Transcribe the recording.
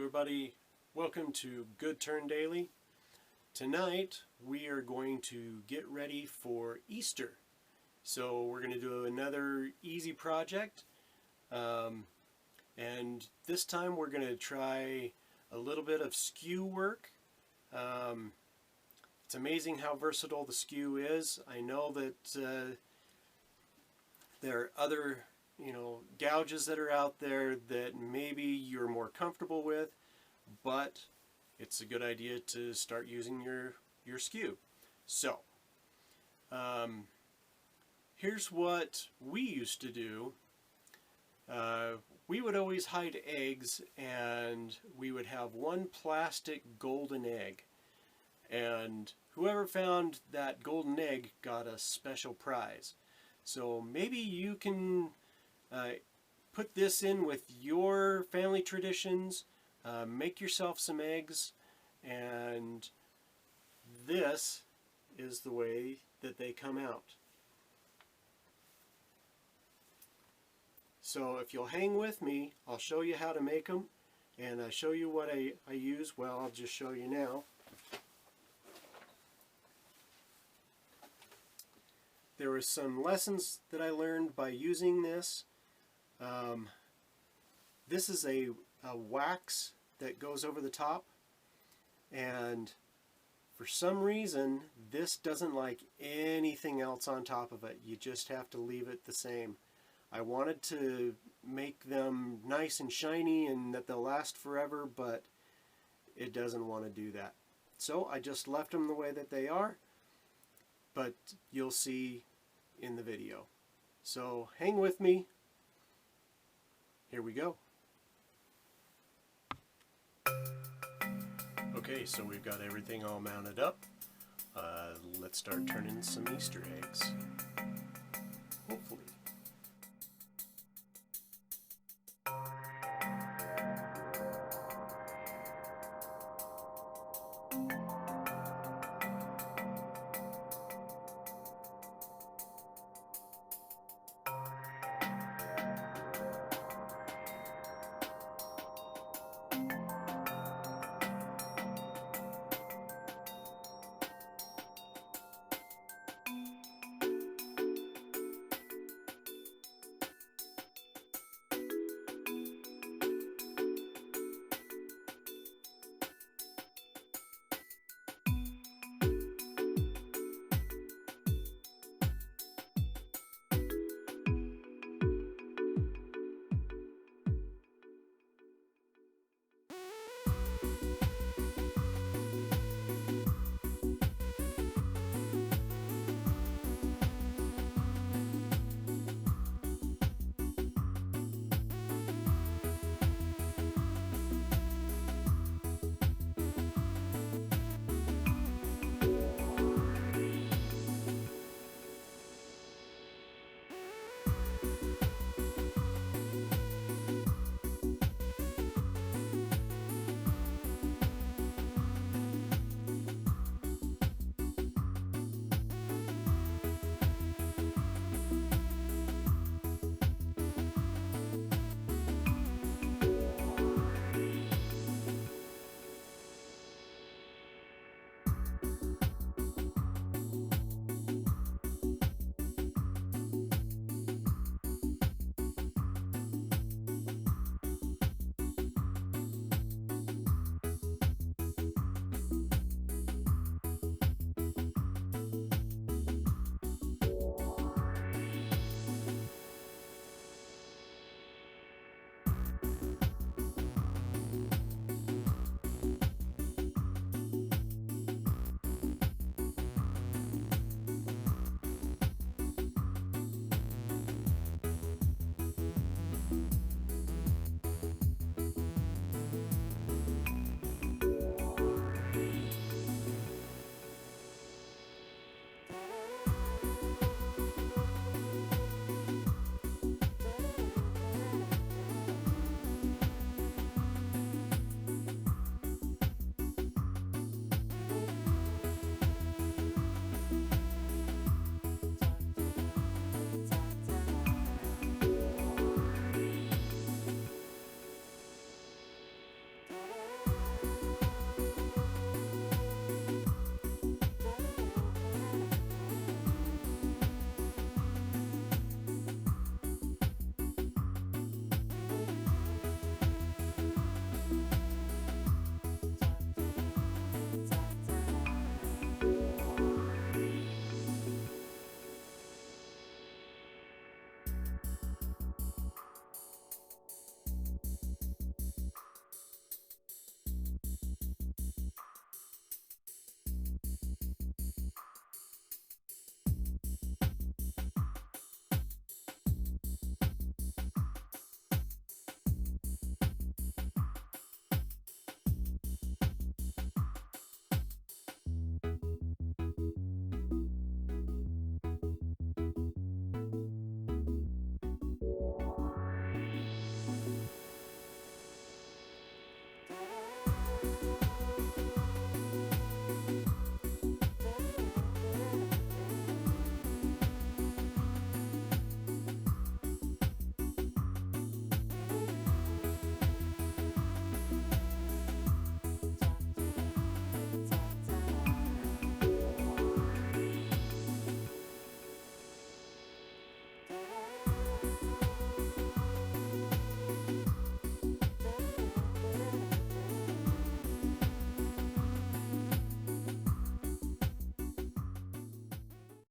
everybody, welcome to Good Turn Daily. Tonight we are going to get ready for Easter. So we're going to do another easy project, and this time we're going to try a little bit of skew work. It's amazing how versatile the skew is. I know that there are other gouges that are out there that maybe you're more comfortable with, but it's a good idea to start using your skew. So here's what we used to do. We would always hide eggs, and we would have one plastic golden egg, and whoever found that golden egg got a special prize. So maybe you can put this in with your family traditions, make yourself some eggs, and this is the way that they come out. So if you'll hang with me, I'll show you how to make them, and I show you what I use. Well, I'll just show you now. There were some lessons that I learned by using this. This is a wax that goes over the top, and for some reason this doesn't like anything else on top of it. You just have to leave it the same. I wanted to make them nice and shiny and that they'll last forever, but it doesn't want to do that. So I just left them the way that they are, but you'll see in the video. So hang with me. Here we go. Okay, so we've got everything all mounted up. Let's start turning some Easter eggs. Hopefully.